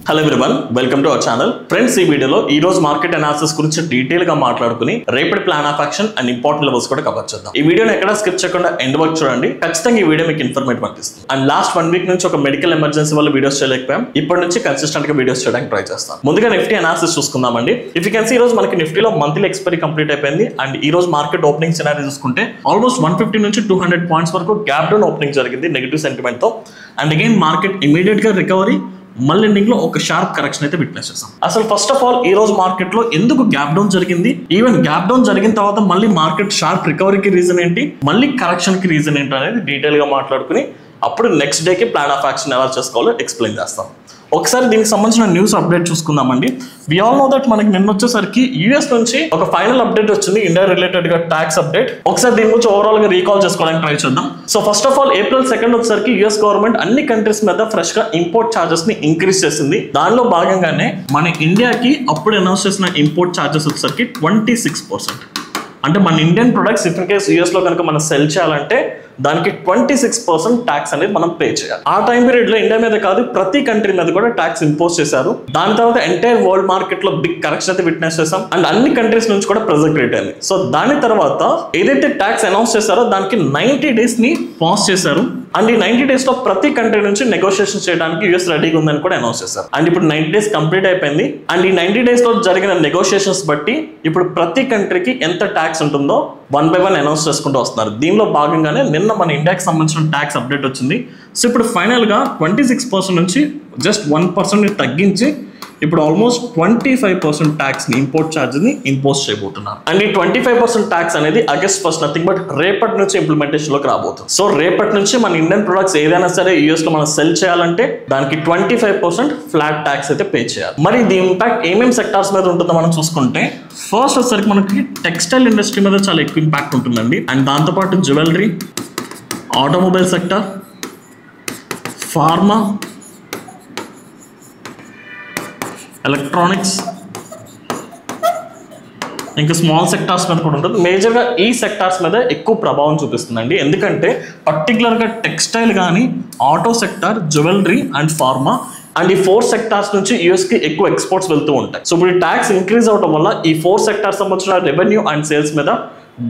Hello everyone, welcome to our channel. Friends, ఈ వీడియోలో ఈ రోజు మార్కెట్ అనాలిసిస్ గురించి డీటెయిల్ గా మాట్లాడుకుని రేపటి plan of action and important levels కూడా కవర్ చేద్దాం. ఈ వీడియోని ఎక్కడ స్కిప్ చేయకుండా ఎండ్ వరకు చూడండి. ఖచ్చితంగా ఈ వీడియో మీకు ఇన్ఫర్మేటివ్ అనిపిస్తుంది. అండ్ లాస్ట్ 1 వీక్ నుంచి ఒక మెడికల్ ఎమర్జెన్సీ వల్ల వీడియోస్ చేయలేకపోయాం. ఇప్పటి నుంచి కన్సిస్టెంట్ గా వీడియోస్ చేయడానికి ట్రై చేస్తాం. ముందుగా నిఫ్టీ అనాలిసిస్ చూసుకుందామండి. ఇఫ్ యూ కెన్ సీ, ఈ రోజు మనకి నిఫ్టీలో మంత్లీ ఎక్స్పైరీ కంప్లీట్ అయిపోయింది. అండ్ ఈ రోజు మార్కెట్ ఓపెనింగ్ సినారీ చూసుకుంటే ఆల్మోస్ట్ 150 నుంచి 200 పాయింట్స్ వరకు గ్యాప్ డౌన్ ఓపెనింగ్ జరిగింది నెగిటివ్ సెంటిమెంట్ తో. అండ్ అగైన్ మార్కెట్ ఇమీడియట్ గా రికవరీ, మళ్ళీ ఎండింగ్ లో ఒక షార్ప్ కరెక్షన్ అయితే విట్నెస్ చేస్తాం. అసలు ఫస్ట్ ఆఫ్ ఆల్ ఈ రోజు మార్కెట్ లో ఎందుకు గ్యాప్ డౌన్ జరిగింది, ఈవెన్ గ్యాప్ డౌన్ జరిగిన తర్వాత మళ్ళీ మార్కెట్ షార్ప్ రికవరీకి రీజన్ ఏంటి, మళ్ళీ కరెక్షన్ కి రీజన్ ఏంటి అనేది డీటెయిల్ గా మాట్లాడుకుని అప్పుడు నెక్స్ట్ డేకి ప్లాన్ ఆఫ్ యాక్షన్ ఎలా చేసుకోవాలో ఎక్స్ప్లెయిన్ చేస్తాం. ఒకసారి దీనికి సంబంధించిన న్యూస్ అప్డేట్ చూసుకుందామండి. వి ఆల్ నో దట్ మనకి నిన్న వచ్చేసరికి యూఎస్ నుంచి ఒక ఫైనల్ అప్డేట్ వచ్చింది, ఇండియా రిలేటెడ్ గా ట్యాక్స్ అప్డేట్. ఒకసారి దీని గురించి ఓవరాల్ గా రీకాల్ చేసుకోవడానికి ట్రై చేద్దాం. So first of all April 2 వచ్చేసరికి యూఎస్ గవర్నమెంట్ అన్ని కంట్రీస్ మీద ఫ్రెష్ గా ఇంపోర్ట్ చార్జెస్ ని ఇంక్రీజ్ చేసింది. దానిలో భాగంగానే మన ఇండియాకి అప్పుడు అనౌన్స్ చేసిన ఇంపోర్ట్ చార్జెస్ వచ్చేసరికి 26%. అంటే మన Indian products if in case US లో కనుక మనం సెల్ చేయాలంటే దానికి 26% ట్యాక్స్ అనేది మనం పే చేయాలి. ఆ టైం పీరియడ్ లో ఇండియా మీద కాదు, ప్రతి కంట్రీ మీద కూడా ట్యాక్స్ ఇంపోజ్ చేశారు. దాని తర్వాత ఎంటైర్ వరల్డ్ మార్కెట్ లో బిగ్ కరెక్షన్ అయితే విట్నెస్ చేసాం. అండ్ అన్ని కంట్రీస్ నుంచి కూడా ప్రెజర్ క్రియేట్ అయింది. సో దాని తర్వాత ఏదైతే ట్యాక్స్ అనౌన్స్ చేశారో దానికి 90 days ని పాస్ చేశారు. అండ్ ఈ 90 days లో ప్రతి కంట్రీ నుంచి నెగోషియేషన్ చేయడానికి యూఎస్ రెడీగా ఉందని కూడా అనౌన్స్ చేశారు. అండ్ ఇప్పుడు 90 days కంప్లీట్ అయిపోయింది. అండ్ ఈ 90 days లో జరిగిన నెగోషియేషన్స్ బట్టి ఇప్పుడు ప్రతి కంట్రీకి ఎంత ట్యాక్స్ ఉంటుందో 1 by 1 అనౌన్స్ చేసుకుంటూ వస్తున్నారు. దీనిలో భాగంగానే నిన్న మన ఇండియాకి సంబంధించిన ట్యాక్స్ అప్డేట్ వచ్చింది. సో ఇప్పుడు ఫైనల్ గా 26% నుంచి జస్ట్ 1% తగ్గించి ఇప్పుడు ఆల్మోస్ట్ 25% ట్యాక్స్ ని, ఇంపోర్ట్ ఛార్జెస్ ని ఇంపోజ్ చేయబోతున్నారు. అండ్ ఈ 25% ట్యాక్స్ అనేది August 1 నథింగ్ బట్ రేపటి నుంచి ఇంప్లిమెంటేషన్ లోకి రాబోతుంది. సో రేపటి నుంచి మన ఇండియన్ ప్రొడక్ట్స్ ఏదైనా సరే యూఎస్ లో మనం సెల్ చేయాలంటే దానికి 25% ఫ్లాట్ ట్యాక్స్ అయితే పే చేయాలి. మరి దీని ఇంపాక్ట్ ఏమేమి సెక్టార్స్ మీద ఉంటుందో మనం చూసుకుంటే, ఫస్ట్ వచ్చేసరికి మనకి టెక్స్టైల్ ఇండస్ట్రీ మీద చాలా ఎక్కువ ఇంపాక్ట్ ఉంటుందండి. అండ్ దాంతోపాటు jewellery, automobile sector, pharma, electronics, ఇంకా స్మాల్ సెక్టార్స్ మీద కూడా ఉంటుంది. మేజర్గా ఈ సెక్టార్స్ మీద ఎక్కువ ప్రభావం చూపిస్తుందండి. ఎందుకంటే పర్టికులర్గా టెక్స్టైల్ కానీ, auto sector, jewellery and pharma and ఈ 4 సెక్టార్స్ నుంచి యూఎస్కి ఎక్కువ ఎక్స్పోర్ట్స్ వెళ్తూ ఉంటాయి. సో ఇప్పుడు ట్యాక్స్ ఇంక్రీజ్ అవడం వల్ల ఈ 4 సెక్టార్స్ సంబంధించిన రెవెన్యూ అండ్ సేల్స్ మీద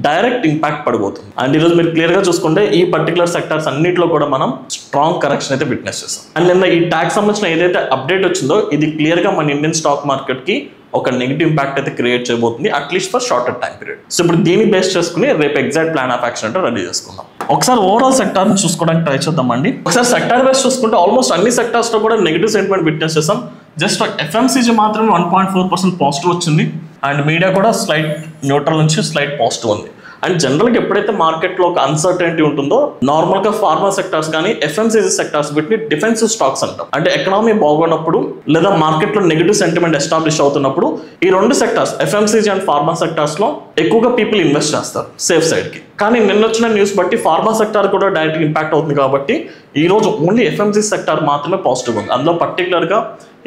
డైరెక్ట్ ఇంపాక్ట్ పడిపోతుంది. అండ్ ఈరోజు మీరు క్లియర్ గా చూసుకుంటే ఈ పర్టికులర్ సెక్టార్స్ అన్నింటిలో కూడా మనం స్ట్రాంగ్ కరెక్షన్ అయితే విట్నెస్ చేస్తాం. అండ్ నిన్న ఈ ట్యాక్స్ సంబంధించిన ఏదైతే అప్డేట్ వచ్చిందో ఇది క్లియర్ గా మన ఇండియన్ స్టాక్ మార్కెట్ కి ఒక నెగిటివ్ ఇంపాక్ట్ అయితే క్రియేట్ చేయబోతుంది, at least for shorter time period. So ఇప్పుడు దీన్ని బేస్ చేసుకుని రేపు ఎగ్జాక్ట్ ప్లాన్ ఆఫ్ యాక్షన్ అంటే రెడీ చేసుకుందాం. ఒకసారి ఓవరాల్ సెక్టార్ చూసుకోవడానికి ట్రై చేద్దామండి. ఒకసారి సెక్టార్ వైస్ చూసుకుంటే ఆల్మోస్ట్ అన్ని సెక్టార్స్ లో కూడా నెగిటివ్ సెంటిమెంట్ విట్నెస్ చేస్తాం. జస్ట్ FMCG మాత్రమే 1.4% పాజిటివ్ వచ్చింది. అండ్ మీడియా కూడా స్లైట్ న్యూట్రల్ నుంచి స్లైట్ పాజిటివ్ ఉంది. అండ్ జనరల్గా ఎప్పుడైతే మార్కెట్లో ఒక అన్సర్టనిటీ ఉంటుందో నార్మల్గా ఫార్మా సెక్టార్స్ కానీ FMCG సెక్టార్స్ వీటిని డిఫెన్సివ్ స్టాక్స్ అంటాం. అంటే ఎకనామీ బాగున్నప్పుడు లేదా మార్కెట్లో నెగిటివ్ సెంటిమెంట్ ఎస్టాబ్లిష్ అవుతున్నప్పుడు ఈ 2 సెక్టార్స్ FMCG అండ్ ఫార్మా సెక్టార్స్లో ఎక్కువగా పీపుల్ ఇన్వెస్ట్ చేస్తారు సేఫ్ సైడ్కి. కానీ నిన్న వచ్చిన న్యూస్ బట్టి ఫార్మా సెక్టార్ కూడా డైరెక్ట్ ఇంపాక్ట్ అవుతుంది. కాబట్టి ఈ రోజు ఓన్లీ FMCG సెక్టార్ మాత్రమే పాజిటివ్ ఉంది. అందులో పర్టికులర్గా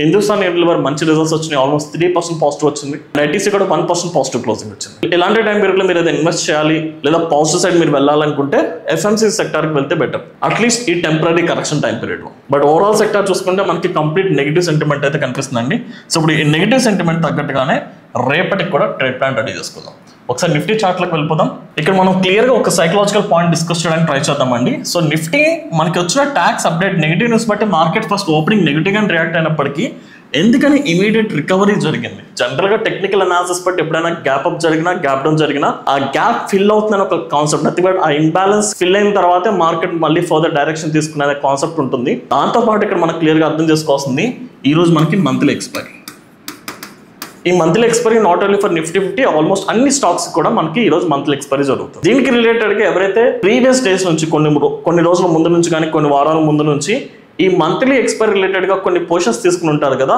హిందుస్థాన్ యూనిలివర్ మంచి రిజల్ట్స్ వచ్చినాయి, ఆల్మోస్ట్ 3% పాజిటివ్ వచ్చింది. ITC కూడా 1% పాజిటివ్ క్లోజింగ్ వచ్చింది. ఇలాంటి టైం పీరియడ్లో మీరు ఏదైనా ఇన్వెస్ట్ చేయాలి లేదా పాజిటివ్ సైడ్ మీరు వెళ్ళాలనుకుంటే FMCG సెక్టార్కి వెళ్తే బెటర్, అట్లీస్ట్ ఈ టెంపరీ కరెక్షన్ టైం పీరియడ్లో. బట్ ఓవరాల్ సెక్టార్ చూసుకుంటే మనకి కంప్లీట్ నెగిటివ్ సెంటిమెంట్ అయితే కనిపిస్తుందండి. సో ఇప్పుడు ఈ నెగిటివ్ సెంటిమెంట్ తగ్గట్టుగానే రేపటికి కూడా ట్రేడ్ ప్లాన్ రెడీ చేసుకుందాం. ఒకసారి నిఫ్టీ చార్ట్లోకి వెళ్ళిపోదాం. ఇక్కడ మనం క్లియర్గా ఒక సైకలాజికల్ పాయింట్ డిస్కస్ చేయడానికి ట్రై చేద్దామండి. సో నిఫ్టీ మనకి వచ్చిన ట్యాక్స్ అప్డేట్ నెగిటివ్ న్యూస్ బట్టి మార్కెట్ ఫస్ట్ ఓపెనింగ్ నెగిటివ్గా రియాక్ట్ అయినప్పటికీ ఎందుకని ఇమీడియట్ రికవరీ జరిగింది. జనరల్గా టెక్నికల్ అనాలిసిస్ బట్టి ఎప్పుడైనా గ్యాప్ అప్ జరిగినా, గ్యాప్ డౌన్ జరిగినా ఆ గ్యాప్ ఫిల్ అవుతుందని ఒక కాన్సెప్ట్, నథింగ్ బట్ ఆ ఇంబ్యాలెన్స్ ఫిల్ అయిన తర్వాతే మార్కెట్ మళ్ళీ ఫర్దర్ డైరెక్షన్ తీసుకునే కాన్సెప్ట్ ఉంటుంది. దాంతోపాటు ఇక్కడ మనం క్లియర్గా అర్థం చేసుకోవాల్సింది ఈ రోజు మనకి మంత్లీ ఎక్స్పైరీ. ఈ monthly expiry not only for Nifty 50, almost అన్ని స్టాక్స్ కూడా మనకి ఈ రోజు మంత్లీ ఎక్స్పైరీ జరుగుతుంది. దీనికి రిలేటెడ్ గా ఎవరైతే ప్రీవియస్ డేస్ నుంచి కొన్ని రోజుల ముందు నుంచి కానీ కొన్ని వారాల ముందు నుంచి ఈ మంత్లీ ఎక్స్పైరీ రిలేటెడ్ గా కొన్ని పొజిషన్స్ తీసుకుని ఉంటారు కదా,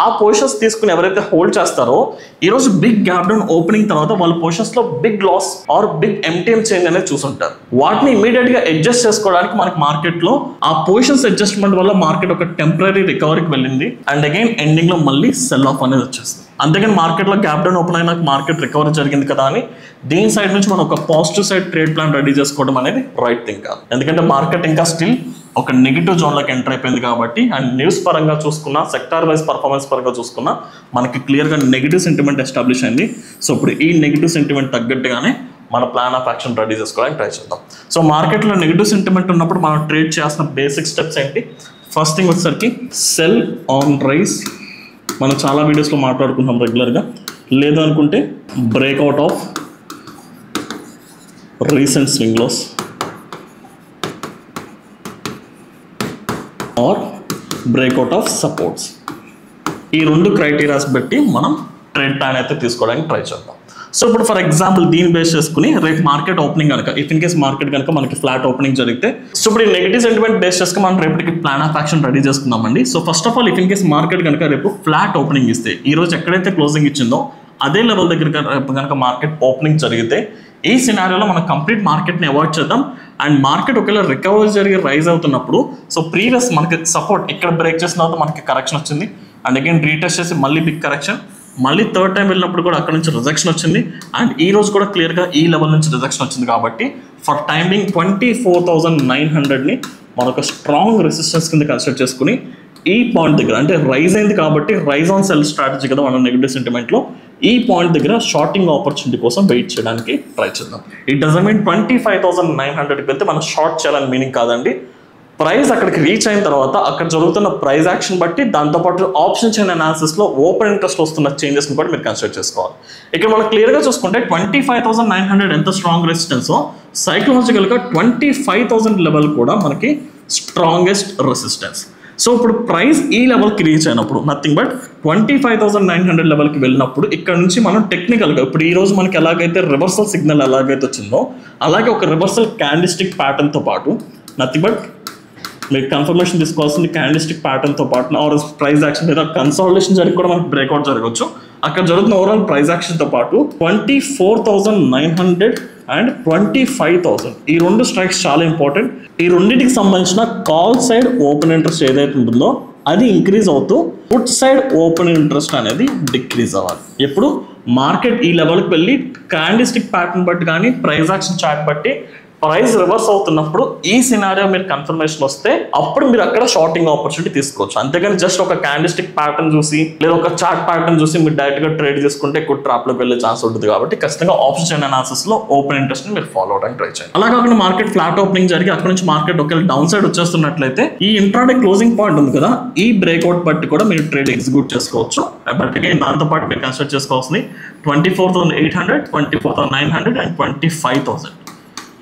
ఆ పొజిషన్స్ తీసుకుని ఎవరైతే హోల్డ్ చేస్తారో ఈ రోజు బిగ్ గ్యాప్ డౌన్ ఓపెనింగ్ తర్వాత వాళ్ళ పొజిషన్స్ లో big loss or big MTM change అనేది చూసుంటారు. వాటిని ఇమీడియట్ గా అడ్జస్ట్ చేసుకోవడానికి మనకి మార్కెట్ లో ఆ పొజిషన్స్ అడ్జస్ట్మెంట్ వల్ల మార్కెట్ ఒక టెంపరీ రికవరీకి వెళ్ళింది. అండ్ అగైన్ ఎండింగ్ లో మళ్ళీ సెల్ ఆఫ్ అనేది వచ్చేస్తుంది. అందుకని మార్కెట్లో గ్యాప్ డౌన్ ఓపెన్ అయినా మార్కెట్ రికవరీ జరిగింది కదా అని దీని సైడ్ నుంచి మనం ఒక positive side trade plan ready చేసుకోవడం అనేది రైట్ థింగ్ కాదు. ఎందుకంటే మార్కెట్ ఇంకా స్టిల్ ఒక నెగిటివ్ జోన్లోకి ఎంటర్ అయిపోయింది కాబట్టి, అండ్ న్యూస్ పరంగా చూసుకున్నా, సెక్టార్ వైజ్ పర్ఫార్మెన్స్ పరంగా చూసుకున్నా మనకి క్లియర్గా నెగిటివ్ సెంటిమెంట్ ఎస్టాబ్లిష్ అయింది. సో ఇప్పుడు ఈ నెగిటివ్ సెంటిమెంట్ తగ్గట్టుగానే మన ప్లాన్ ఆఫ్ యాక్షన్ రెడీ చేసుకోవడానికి ట్రై చేద్దాం. సో మార్కెట్లో నెగిటివ్ సెంటిమెంట్ ఉన్నప్పుడు మనం ట్రేడ్ చేయాల్సిన బేసిక్ స్టెప్స్ ఏంటి? ఫస్ట్ థింగ్ వచ్చేసరికి సెల్ ఆన్ రైస్. మనం చాలా వీడియోస్లో మాట్లాడుకుంటాం రెగ్యులర్గా. లేదు అనుకుంటే breakout of recent swing lows or breakout of supports. ఈ రెండు క్రైటీరియాస్ బట్టి మనం ట్రేడ్ ప్లాన్ అయితే తీసుకోవడానికి ట్రై చేద్దాం. సో ఇప్పుడు ఫర్ ఎగ్జాంపుల్ దీన్ని బేస్ చేసుకుని రేపు మార్కెట్ ఓపెనింగ్ కనుక, ఇఫ్ ఇన్ కేస్ మార్కెట్ కనుక మనకి ఫ్లాట్ ఓపెనింగ్ జరిగితే, సో ఇప్పుడు ఈ నెగిటివ్ సెంటిమెంట్ బేస్ చేసుకుని మనం రేపటికి ప్లాన్ ఆఫ్ యాక్షన్ రెడీ చేసుకుందామండి. So first of all if in case market కనుక రేపు ఫ్లాట్ ఓపెనింగ్ ఇస్తే, ఈ రోజు ఎక్కడైతే క్లోజింగ్ ఇచ్చిందో అదే లెవెల్ దగ్గర రేపు కనుక మార్కెట్ ఓపెనింగ్ జరిగితే, ఈ సినారియోలో మనం కంప్లీట్ మార్కెట్ని అవాయిడ్ చేద్దాం. అండ్ మార్కెట్ ఒకవేళ రికవరీ జరిగి రైజ్ అవుతున్నప్పుడు, సో ప్రీవియస్ మనకి సపోర్ట్ ఇక్కడ బ్రేక్ చేసిన తర్వాత మనకి కరెక్షన్ వచ్చింది, అండ్ అగైన్ రీటెస్ట్ చేసి మళ్ళీ బిగ్ కరెక్షన్, మళ్ళీ థర్డ్ టైం వెళ్ళినప్పుడు కూడా అక్కడ నుంచి రిజెక్షన్ వచ్చింది, అండ్ ఈ రోజు కూడా క్లియర్గా ఈ లెవెల్ నుంచి రిజెక్షన్ వచ్చింది. కాబట్టి ఫర్ టైమింగ్ 24,900ని మనొక స్ట్రాంగ్ రెసిస్టెన్స్ కింద కన్సిడర్ చేసుకుని ఈ పాయింట్ దగ్గర, అంటే రైజ్ అయింది కాబట్టి రైజ్ ఆన్ సెల్ స్ట్రాటజీ కదా మన నెగిటివ్ సెంటిమెంట్లో, ఈ పాయింట్ దగ్గర షార్టింగ్ ఆపర్చునిటీ కోసం వెయిట్ చేయడానికి ట్రై చేద్దాం. ఇట్ డజంట్ మీన్ 25,900కి వెళ్తే మనం షార్ట్ చేయాలని మీనింగ్ కాదండి. ప్రైస్ అక్కడికి రీచ్ అయిన తర్వాత అక్కడ జరుగుతున్న ప్రైస్ యాక్షన్ బట్టి, దాంతోపాటు ఆప్షన్ చైన్ అనాలిసిస్లో ఓపెన్ ఇంట్రెస్ట్ వస్తున్న చేంజెస్ని కూడా మీరు కన్సిడర్ చేసుకోవాలి. ఇక్కడ మనం క్లియర్గా చూసుకుంటే 25,900 ఎంత స్ట్రాంగ్ రెసిస్టెన్సో, సైకలాజికల్గా 25,000 లెవెల్ కూడా మనకి స్ట్రాంగెస్ట్ రెసిస్టెన్స్. సో ఇప్పుడు ప్రైస్ ఈ లెవెల్కి రీచ్ అయినప్పుడు నథింగ్ బట్ 25,900 లెవెల్కి వెళ్ళినప్పుడు ఇక్కడ నుంచి మనం టెక్నికల్గా ఇప్పుడు ఈ రోజు మనకి ఎలాగైతే రివర్సల్ సిగ్నల్ ఎలాగైతే వచ్చిందో, అలాగే ఒక రివర్సల్ క్యాండిస్టిక్ ప్యాటర్న్తో పాటు నథింగ్ బట్ మీకు కన్ఫర్మేషన్ తీసుకోవాల్సింది క్యాండిస్టిక్ ప్యాటర్న్తో పాటు ఆర్ ప్రైస్ యాక్షన్ లేదా కన్సాలిడేషన్ జరిగి కూడా మనకి బ్రేక్అవుట్ జరగవచ్చు. అక్కడ జరుగుతున్న ఓవరాల్ ప్రైస్ యాక్షన్తో పాటు 24,900 అండ్ 25,000 ఈ రెండు స్ట్రైక్స్ చాలా ఇంపార్టెంట్. ఈ రెండింటికి సంబంధించిన కాల్ సైడ్ ఓపెన్ ఇంట్రెస్ట్ ఏదైతే ఉంటుందో అది ఇంక్రీజ్ అవుతూ పుట్ సైడ్ ఓపెన్ ఇంట్రెస్ట్ అనేది డిక్రీజ్ అవ్వాలి. ఎప్పుడు మార్కెట్ ఈ లెవెల్కి వెళ్ళి క్యాండిస్టిక్ ప్యాటర్న్ బట్టి కానీ ప్రైస్ యాక్షన్ చార్ట్ బట్టి ప్రైస్ రివర్స్ అవుతున్నప్పుడు ఈ సినారియో మీరు కన్ఫర్మేషన్ వస్తే అప్పుడు మీరు అక్కడ షార్టింగ్ ఆపర్చునిటీ తీసుకోవచ్చు. అంతేగాని జస్ట్ ఒక క్యాండిస్టిక్ ప్యాటర్న్ చూసి లేదా ఒక చార్ట్ ప్యాటర్న్ చూసి మీరు డైరెక్ట్గా ట్రేడ్ చేసుకుంటే ఎక్కువ ట్రాప్లోకి వెళ్ళే ఛాన్స్ ఉంటుంది. కాబట్టి ఖచ్చితంగా ఆప్షన్ చైన్ అనాలిసిస్లో ఓపెన్ ఇంట్రెస్ట్ని మీరు ఫాలో అవడానికి ట్రై చేయండి. అలా కాకుండా మార్కెట్ ఫ్లాట్ ఓపెనింగ్ జరిగి అక్కడ నుంచి మార్కెట్ ఒకవేళ డౌన్ సైడ్ వచ్చేస్తున్నట్లయితే ఈ ఇంట్రాడే క్లోజింగ్ పాయింట్ ఉంది కదా, ఈ బ్రేక్అవుట్ బట్టి కూడా మీరు ట్రేడ్ ఎగ్జిక్యూట్ చేసుకోవచ్చు. బట్ అగైన్ దాంతోపాటు మీరు కన్సిడర్ చేసుకోవాల్సింది 24,800, 24,900 అండ్ 25,000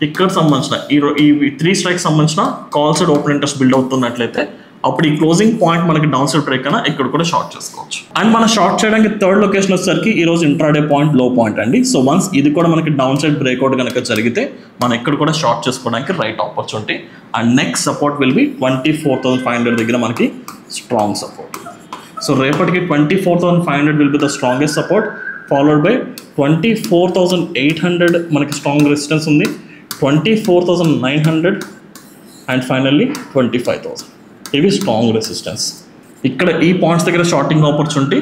ఇక్కడ సంబంధించిన ఈ 3 స్ట్రైక్స్ సంబంధించిన call side open interest build అవుతున్నట్లయితే అప్పుడు ఈ క్లోజింగ్ పాయింట్ మనకి డౌన్ సైడ్ బ్రేక్ అయినా ఇక్కడ కూడా షార్ట్ చేసుకోవచ్చు. అండ్ మనం షార్ట్ చేయడానికి థర్డ్ లొకేషన్ వచ్చేసరికి ఈ రోజు ఇంట్రాడే పాయింట్ లో పాయింట్ అండి. సో వన్స్ ఇది కూడా మనకి డౌన్ సైడ్ బ్రేక్అవుట్ కనుక జరిగితే మనం ఇక్కడ కూడా షార్ట్ చేసుకోవడానికి right opportunity. And next support will be 24,500 దగ్గర మనకి స్ట్రాంగ్ సపోర్ట్. సో రేపటికి 24,500 will be the strongest support, followed by 24,800 మనకి స్ట్రాంగ్ రెసిస్టెన్స్ ఉంది, 24,900 అండ్ ఫైనల్లీ 25,000 ఇవి స్ట్రాంగ్ రెసిస్టెన్స్. ఇక్కడ ఈ పాయింట్స్ దగ్గర షార్టింగ్ ఆపర్చునిటీ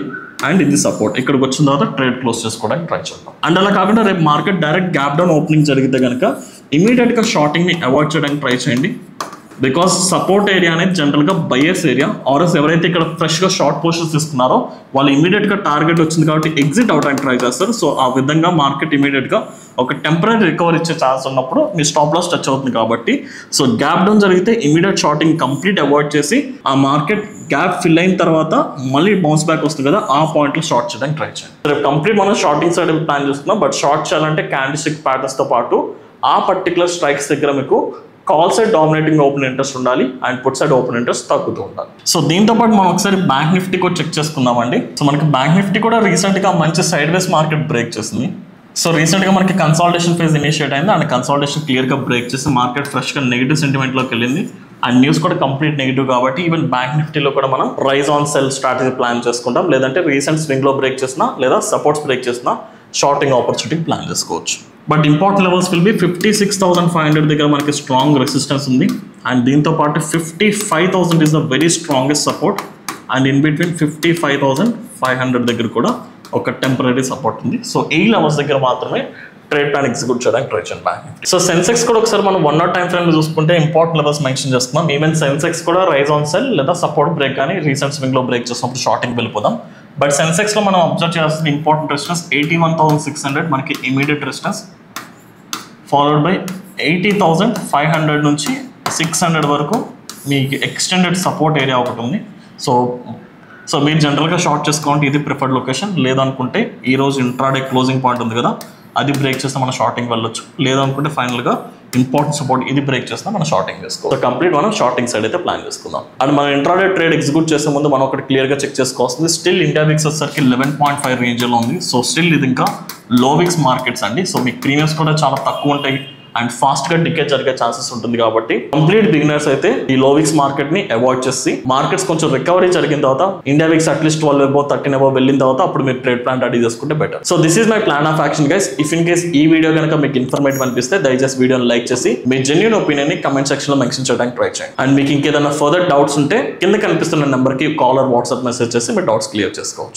అండ్ ఇది సపోర్ట్. ఇక్కడికి వచ్చిన తర్వాత ట్రేడ్ క్లోజ్ చేసుకోవడానికి ట్రై చేద్దాం. అండ్ అలా కాకుండా రేపు market direct gap down opening జరిగితే కనుక ఇమీడియట్గా షార్టింగ్ని అవాయిడ్ చేయడానికి ట్రై చేయండి. బికాస్ సపోర్ట్ ఏరియా అనేది జనరల్గా బయర్స్ ఏరియా, ఆర్ఎస్ ఎవరైతే ఇక్కడ ఫ్రెష్గా షార్ట్ పొజిషన్స్ తీసుకున్నారో వాళ్ళు ఇమీడియట్గా టార్గెట్ వచ్చింది కాబట్టి ఎగ్జిట్ అవడానికి ట్రై చేస్తారు. సో ఆ విధంగా మార్కెట్ ఇమీడియట్గా ఒక టెంపరీ రికవరీ ఇచ్చే ఛాన్స్ ఉన్నప్పుడు మీ స్టాప్ లాస్ టచ్ అవుతుంది. కాబట్టి సో గ్యాప్ డౌన్ జరిగితే ఇమీడియట్ షార్టింగ్ కంప్లీట్ అవాయిడ్ చేసి ఆ మార్కెట్ గ్యాప్ ఫిల్ అయిన తర్వాత మళ్ళీ బౌన్స్ బ్యాక్ వస్తుంది కదా, ఆ పాయింట్లో షార్ట్ చేయడానికి ట్రై చేయండి. రేపు కంప్లీట్ మనం షార్టింగ్ సైడ్ ప్లాన్ చేస్తున్నాం. బట్ షార్ట్ చేయాలంటే క్యాండిస్టిక్ ప్యాటర్న్స్తో పాటు ఆ పర్టికులర్ స్ట్రైక్స్ దగ్గర మీకు call side dominating open interest ఉండాలి and put side open interest తగ్గుతూ ఉండాలి. సో దీంతో పాటు మనం ఒకసారి బ్యాంక్ నిఫ్టీ కూడా చెక్ చేసుకుందామండి. సో మనకి బ్యాంక్ నిఫ్టీ కూడా రీసెంట్గా మంచి సైడ్ వేస్ మార్కెట్ బ్రేక్ చేసింది. సో రీసెంట్గా మనకి కన్సాలిడేషన్ ఫేజ్ ఇనిషియేట్ అయింది అండ్ కన్సాలిడేషన్ క్లియర్గా బ్రేక్ చేసి మార్కెట్ ఫ్రెష్గా నెగిటివ్ సెంటిమెంట్లోకి వెళ్ళింది అండ్ న్యూస్ కూడా కంప్లీట్ నెగిటివ్. కాబట్టి ఈవెన్ బ్యాంక్ నిఫ్టీలో కూడా మనం rise on sell strategy plan చేసుకుంటాం, లేదంటే రీసెంట్ స్వింగ్లో బ్రేక్ చేసినా లేదా సపోర్ట్స్ బ్రేక్ చేసినా షార్టింగ్ ఆపర్చునిటీ ప్లాన్ చేసుకోవచ్చు. But important levels will be 56,500 దగ్గర మనకి స్ట్రాంగ్ రెసిస్టెన్స్ ఉంది అండ్ దీంతో పాటు 55,000 is the very strongest support and in between 55,500 దగ్గర కూడా ఒక టెంపరీ సపోర్ట్ ఉంది. సో ఈ లెవెల్స్ దగ్గర మాత్రమే ట్రేడ్ ప్లాన్ ఎగ్జిక్యూట్ చేయడానికి ట్రై చేయండి బ్యాంక్ నిఫ్టీ. సో సెన్సెక్స్ కూడా ఒకసారి మనం 1 hour టైం ఫ్రేమ్ చూసుకుంటే ఇంపార్టెంట్ లెవెల్స్ మెన్షన్ చేస్తున్నాం. ఈవెన్ సెన్సెక్స్ కూడా రైజ్ ఆన్ సెల్ లేదా సపోర్ట్ బ్రేక్ కానీ రీసెంట్ స్వింగ్ లో బ్రేక్ చేసినప్పుడు షార్టింగ్ వెళ్ళిపోదాం. బట్ సెన్సెక్స్ లో మనం అబ్జర్వ్ చేయాల్సిన ఇంపార్టెంట్ రెసిస్టెన్స్ 81,600 మనకి ఇమీడియట్ రెసిస్టెన్స్, ఫాలోడ్ బై 80,500 నుంచి 600 వరకు మీకు ఎక్స్టెండెడ్ సపోర్ట్ ఏరియా ఒకటి ఉంది. సో మీరు జనరల్గా షార్ట్ చేసుకోండి, ఇది ప్రిఫర్డ్ లొకేషన్. లేదనుకుంటే ఈరోజు ఇంట్రాడే క్లోజింగ్ పాయింట్ ఉంది కదా, అది బ్రేక్ చేస్తే మనం షార్టింగ్ వెళ్ళొచ్చు. లేదనుకుంటే ఫైనల్గా ఇంపార్టెంట్ సపోర్ట్ ఇది బ్రేక్ చేస్తే మనం షార్టింగ్ చేసుకోవాలి. సో కంప్లీట్ మనం షార్టింగ్ సైడ్ అయితే ప్లాన్ చేసుకుందాం. అండ్ మనం ఇంట్రాడే ట్రేడ్ ఎగ్జిక్యూట్ చేసే ముందు మనం ఒకటి క్లియర్గా చెక్ చేసుకోవాల్సింది, స్టిల్ ఇండియా విక్స్ వచ్చేసరికి 11.5 రేంజ్లో ఉంది. సో స్టిల్ ఇది ఇంకా లో విక్స్ మార్కెట్స్ అండి. సో మీకు ప్రీమియమ్స్ కూడా చాలా తక్కువ ఉంటాయి అండ్ ఫాస్ట్ గా డికే జరిగే ఛాన్సెస్ ఉంటుంది. కాబట్టి కంప్లీట్ బిగినర్స్ అయితే ఈ లో విక్స్ మార్కెట్ ని అవాయిడ్ చేసి మార్కెట్స్ కొంచెం రికవరీ జరిగిన తర్వాత India VIX at least 12 above 13 above వెళ్ళిన తర్వాత అప్పుడు మీరు ట్రేడ్ ప్లాన్ రెడీ చేసుకుంటే better. So this is my plan of action guys. If in case ఈ వీడియో కనుక మీకు ఇన్ఫర్మేటివ్ అనిపిస్తే దయచేసి వీడియోని లైక్ చేసి మీ జెన్యూన్ ఒపీనియన్ ని కమెంట్ సెక్షన్ లో మెన్షన్ చేయడానికి ట్రై చేయండి. అండ్ మీకు ఇంకేదైనా ఫర్దర్ డౌట్స్ ఉంటే కింద కనిపిస్తున్న నెంబర్ కి కాల్ ఆర్ వాట్సాప్ మెసేజ్ చేసి మీ డౌట్స్ క్లియర్ చేసుకోవచ్చు.